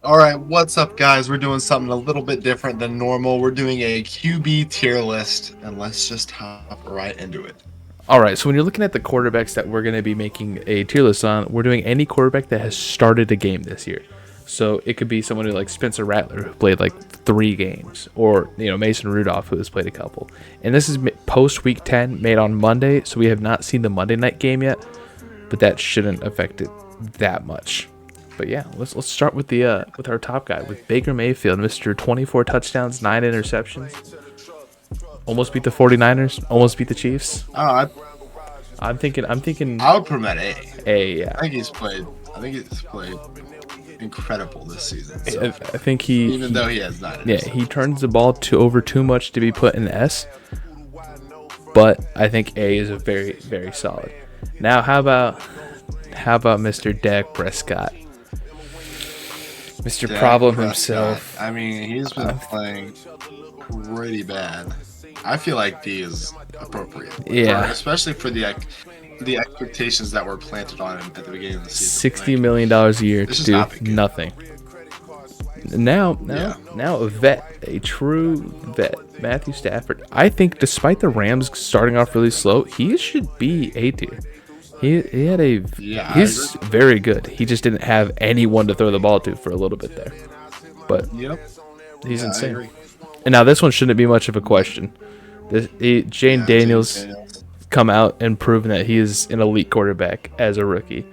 All right, what's up, guys? We're doing something a little bit different than normal. We're doing a QB tier list, and let's just hop right into it. All right, so when you're looking at the quarterbacks that we're going to be making a tier list on, we're doing any quarterback that has started a game this year. So it could be someone who like Spencer Rattler who played like 3 games, or Mason Rudolph who has played a couple. And this is post week 10, made on Monday, so we have not seen the Monday night game yet, but that shouldn't affect it that much. But yeah, let's start with with our top guy, with Baker Mayfield, Mr. 24 touchdowns, 9 interceptions. Almost beat the 49ers, almost beat the Chiefs. I'm thinking I would put him at A. A, yeah. I think he's played incredible this season. So. I think even though he has 9. Yeah, he turns the ball over too much to be put in S. But I think A is a very, very solid. Now, how about Mr. Dak Prescott? Mr. Dak Problem Prescott. himself. I mean, he's been playing pretty bad. I feel like D is appropriate. Yeah. Especially for the expectations that were planted on him at the beginning of the season. $60 million a year to do nothing. Now a vet, a true vet, Matthew Stafford. I think despite the Rams starting off really slow, he should be A tier. He's very good. He just didn't have anyone to throw the ball to for a little bit there. But he's insane. And now this one shouldn't be much of a question. Jane Daniels come out and proven that he is an elite quarterback as a rookie,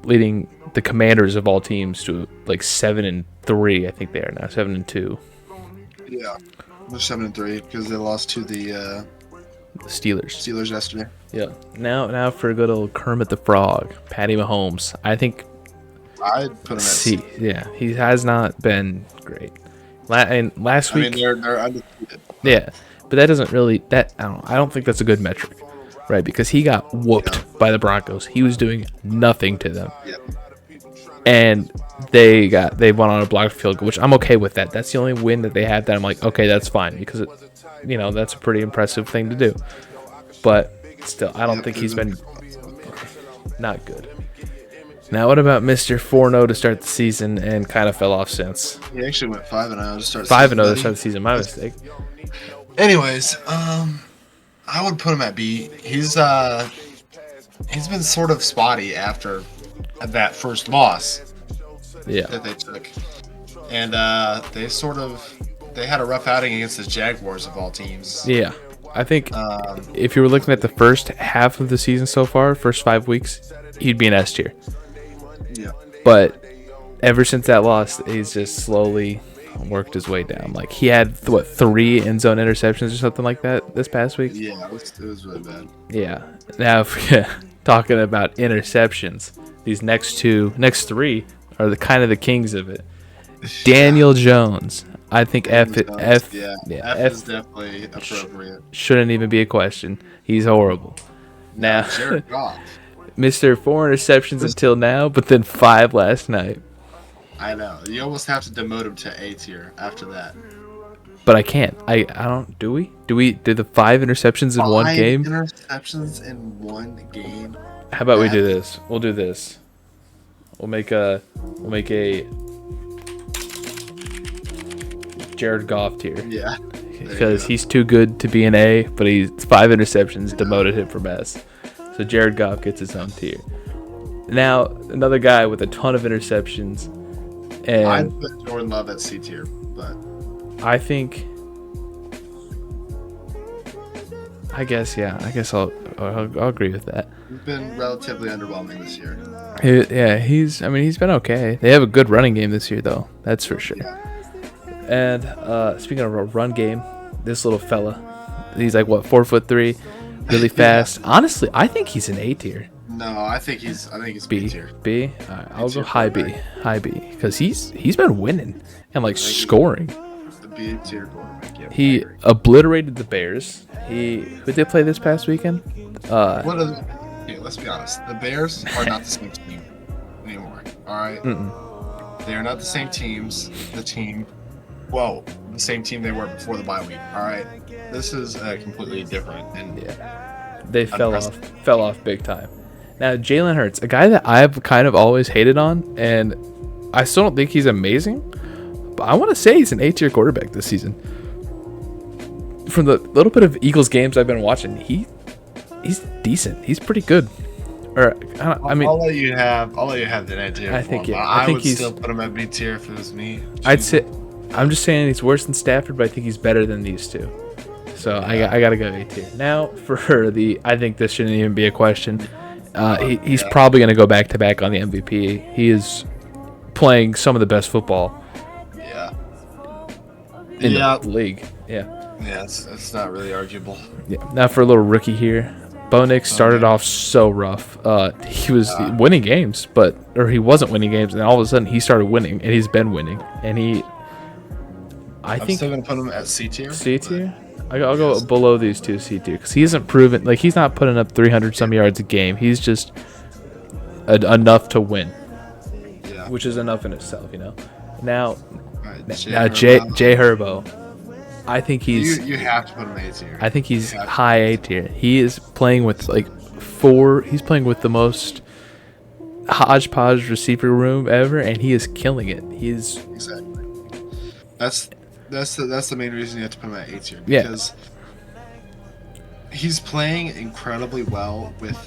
leading the Commanders of all teams to like 7-3. I think they are now 7-2. Yeah, they're 7-3 because they lost to the Steelers yesterday. Yeah. Now for a good old Kermit the Frog, Patty Mahomes. I think I'd put him at C. Yeah, he has not been great. Last week, they're undefeated. Yeah, but that doesn't really I don't think that's a good metric, right? Because he got whooped by the Broncos. He was doing nothing to them. Yeah. And they went on a blocked field goal, which I'm okay with that. That's the only win that they had that I'm like, okay, that's fine, because that's a pretty impressive thing to do. But still, I don't think he's been not good. Now, what about Mr. 4-0 to start the season and kind of fell off since? He actually went 5-0 to start. 5-0 to start the season. My mistake. Anyways, I would put him at B. He's been sort of spotty after that first loss. Yeah. That they took, and they had a rough outing against the Jaguars of all teams. Yeah. I think if you were looking at the first half of the season so far, first 5 weeks, he'd be an S tier. Yeah. But ever since that loss, he's just slowly worked his way down. Like, he had 3 end zone interceptions or something like that this past week. Yeah, it was really bad. Yeah. Now, talking about interceptions, these next 3 are the kings of it. Daniel Jones. I think F is definitely appropriate. Shouldn't even be a question. He's horrible. Now, Jared Goff. Mr. 4 interceptions until now, but then 5 last night. I know. You almost have to demote him to A tier after that. But I can't. I don't. Do we? Do the 5 interceptions in 1 game? 5 interceptions in 1 game. How about we do this? We'll do this. We'll make a Jared Goff tier. Yeah. Because he's too good to be an A, but he's 5 interceptions demoted him from S. So Jared Goff gets his own tier. Now, another guy with a ton of interceptions. And I'd put Jordan Love at C tier, but I think, I guess I'll agree with that. He's been relatively underwhelming this year. He's been okay. They have a good running game this year, though. That's for sure. And speaking of a run game, this little fella, he's like 4'3", really fast. Honestly, I think he's an A tier. No, I think he's B tier. B? All right, I'll go high B, because he's been winning and scoring. The B tier quarterback. Yeah, he obliterated the Bears. Who'd they play this past weekend? Let's be honest. The Bears are not the same team anymore. All right. They are not the same teams. The same team they were before the bye week. All right. This is completely different. And they fell off big time. Now, Jalen Hurts, a guy that I've kind of always hated on, and I still don't think he's amazing, but I want to say he's an A-tier quarterback this season. From the little bit of Eagles games I've been watching, he's decent. He's pretty good. Or I mean, I'll let you have that idea. I would still put him at B tier if it was me. I'd say, I'm just saying he's worse than Stafford, but I think he's better than these two. So yeah. I gotta go A tier. Now for I think this shouldn't even be a question. He's probably gonna go back to back on the MVP. He is playing some of the best football. Yeah. In the league. Yeah. Yeah, it's not really arguable. Yeah. Now for a little rookie here. Bo Nix started off so rough. He was winning games, or he wasn't winning games, and all of a sudden he started winning, and he's been winning. And I'm still gonna put him at C tier. C tier. I'll go below these two C tier because he hasn't proven he's not putting up 300 some yards a game. He's just enough to win, which is enough in itself, you know. Now Jay Herbo. I think he's. You have to put him A tier. I think he's high A tier. He is playing with He's playing with the most hodgepodge receiver room ever, and he is killing it. Exactly. That's the main reason you have to put him at A tier because he's playing incredibly well with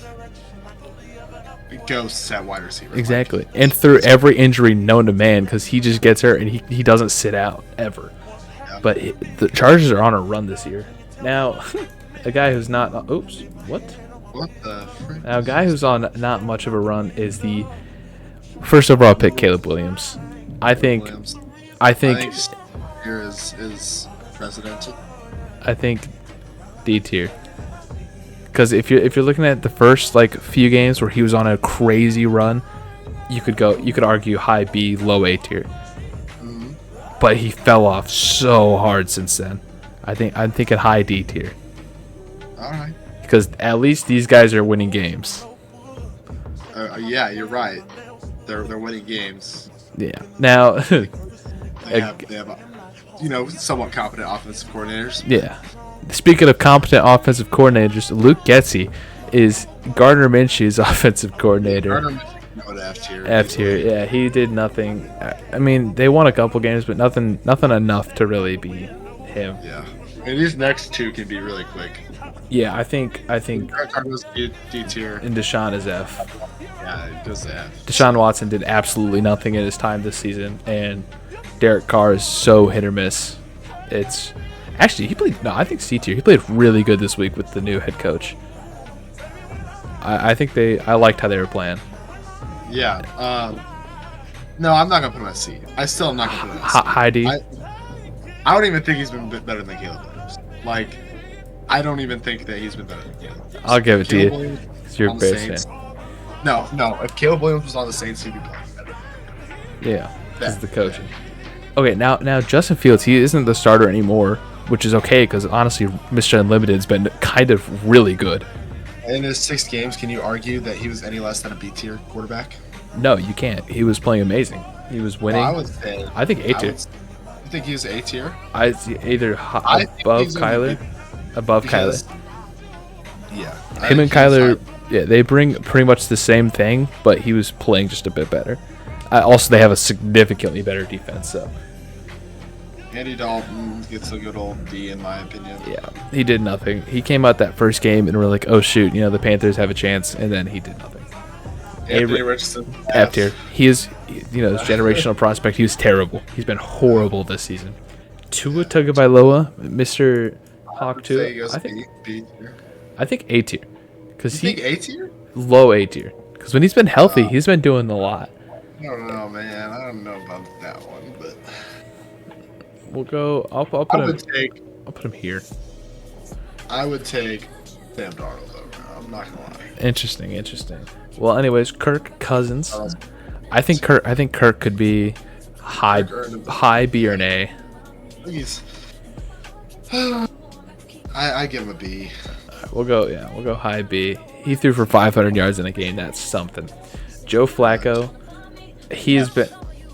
ghosts at wide receiver. Exactly, and through every injury known to man, because he just gets hurt and he doesn't sit out ever. But the Chargers are on a run this year. Now, a guy who's not... Oops. What? What the frick? Now, a guy who's on not much of a run is the first overall pick, Caleb Williams. I think here is presidential. I think D tier. Because if you're looking at the first few games where he was on a crazy run, you could argue high B, low A tier. But he fell off so hard since then. I'm thinking high D tier. All right. Because at least these guys are winning games. Yeah, you're right. They're winning games. Yeah. Now they have somewhat competent offensive coordinators. Yeah. Speaking of competent offensive coordinators, Luke Getsy is Gardner Minshew's offensive coordinator. F tier, yeah, he did nothing. I mean, they won a couple games, but nothing enough to really be him. Yeah, and these next two can be really quick. Yeah, I think Cardinals D tier, and Deshaun is F. Yeah, it goes to F. Deshaun Watson did absolutely nothing in his time this season, and Derek Carr is so hit or miss. It's actually I think C tier. He played really good this week with the new head coach. I liked how they were playing. Yeah. No, I'm not gonna put him at C. I still am not gonna put him at C. High D. I don't even think he's been better than Caleb Williams. I don't even think that he's been better than Caleb Williams. I'll give it to you. It's your best fan. No. If Caleb Williams was on the Saints, he'd be playing better. Yeah, this is the coaching. Okay, now Justin Fields, he isn't the starter anymore, which is okay because honestly, Mr. Unlimited's been kind of really good. In his 6 games, can you argue that he was any less than a B tier quarterback? No, you can't. He was playing amazing. He was winning. I would say. I think A tier. You think he was A tier? Either above Kyler. Above Kyler. Yeah. Him and Kyler, they bring pretty much the same thing, but he was playing just a bit better. Also, they have a significantly better defense, so. Andy Dalton gets a good old D, in my opinion. Yeah, he did nothing. He came out that first game, and we're like, oh, shoot, the Panthers have a chance, and then he did nothing. Anthony Richardson. F tier. He is, his generational prospect. He was terrible. He's been horrible this season. Tua Tagovailoa, Mr. Hawk 2. I think A tier. You think A tier? Low A tier. Because when he's been healthy, he's been doing a lot. I don't know, man. I don't know about that one, but we'll go. I'll put him here. I would take Sam Darnold over. I'm not gonna lie. Interesting. Well, anyways, Kirk Cousins. I think Kirk could be high B or an A. I give him a B. Right, we'll go high B. He threw for 500 yards in a game. That's something. Joe Flacco. He's been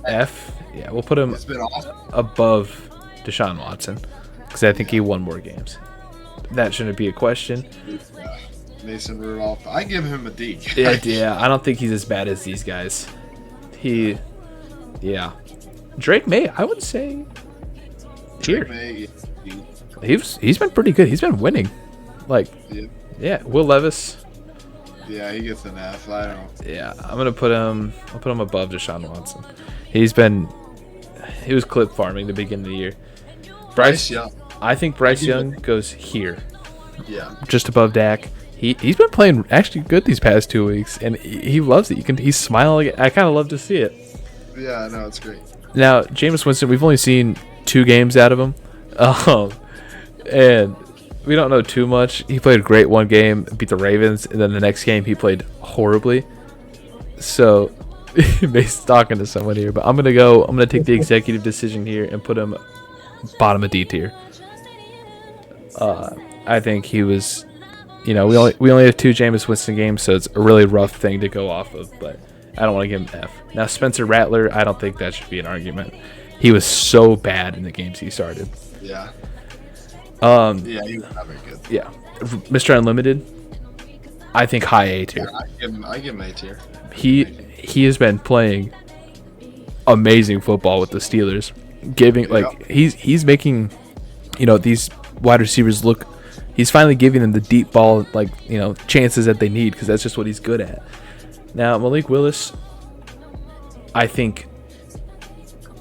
F. Yeah, we'll put him above Deshaun Watson because I think he won more games. That shouldn't be a question. Mason Rudolph. I give him a D. Yeah, I don't think he's as bad as these guys. Yeah. Drake May, I would say here. Drake May, He's been pretty good. He's been winning. Like, yeah, Will Levis. yeah, he gets an F. I don't. Yeah, I'll put him above Deshaun Watson. He was clip farming the beginning of the year. Bryce Young. I think Bryce Young goes here. Yeah. Just above Dak. He's been playing actually good these past 2 weeks, and he loves it. He's smiling. I kind of love to see it. Yeah, no, it's great. Now, Jameis Winston, we've only seen 2 games out of him, and we don't know too much. He played great one game, beat the Ravens, and then the next game he played horribly. So, based talking to someone here, but I'm gonna take the executive decision here and put him bottom of D tier. I think he was, we only have 2 Jameis Winston games, so it's a really rough thing to go off of, but I don't want to give him F. Now, Spencer Rattler, I don't think that should be an argument. He was so bad in the games he started. Yeah. Yeah, he was not very good. Yeah. Mr. Unlimited, I think high A tier. Yeah, I give him A tier. He has been playing amazing football with the Steelers. He's making, these wide receivers look. He's finally giving them the deep ball, chances that they need, because that's just what he's good at. Now, Malik Willis, I think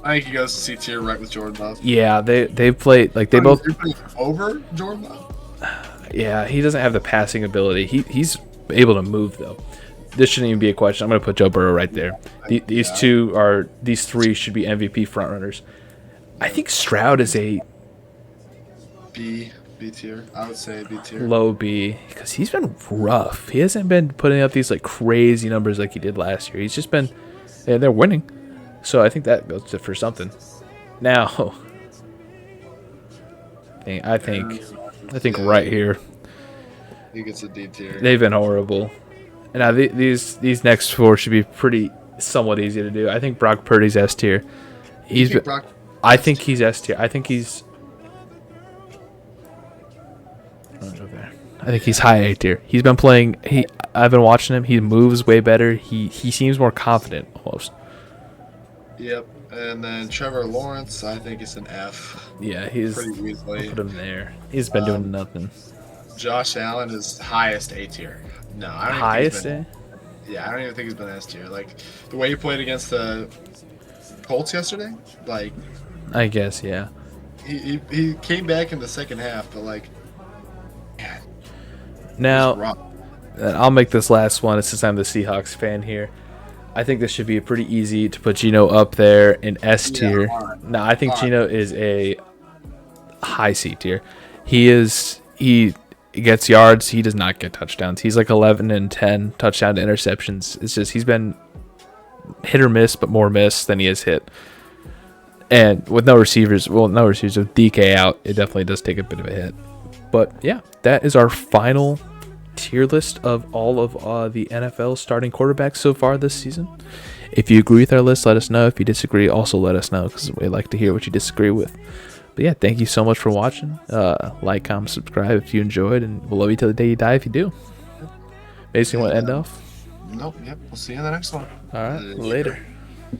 he goes to C tier right with Jordan Love. Yeah, they played they both over Jordan Love. Yeah, he doesn't have the passing ability. He's able to move though. This shouldn't even be a question. I'm going to put Joe Burrow right there. These 3 should be MVP frontrunners. I think Stroud is a B tier. I would say B tier. Low B, because he's been rough. He hasn't been putting up these crazy numbers like he did last year. He's just been, they're winning. So I think that goes for something. Now, I think right here. He gets a D tier. They've been horrible. And now these next 4 should be pretty somewhat easy to do. I think Brock Purdy's S tier. I think he's S tier. I think he's high A tier. He's been playing. I've been watching him. He moves way better. He seems more confident almost. Yep. And then Trevor Lawrence, I think it's an F. Yeah, he's pretty easily. I'll put him there. He's been doing nothing. Josh Allen is highest A tier. No, I don't highest A? Yeah, I don't even think he's been S tier. The way he played against the Colts yesterday, I guess, yeah. He came back in the second half, but man, now I'll make this last one since I'm the Seahawks fan here. I think this should be pretty easy to put Geno up there in S tier. Yeah, No, I think Geno is a high C tier. He gets yards. He does not get touchdowns. He's 11 and 10 touchdown to interceptions. It's just he's been hit or miss, but more miss than he has hit. And with no receivers with DK out, it definitely does take a bit of a hit. But yeah, that is our final tier list of all of the NFL starting quarterbacks so far this season. If you agree with our list, let us know. If you disagree, also let us know, because we like to hear what you disagree with. But yeah, thank you so much for watching. Like, comment, subscribe if you enjoyed, and we'll love you till the day you die if you do. Basically, want to end off? Nope. Yep. We'll see you in the next one. All right. Later.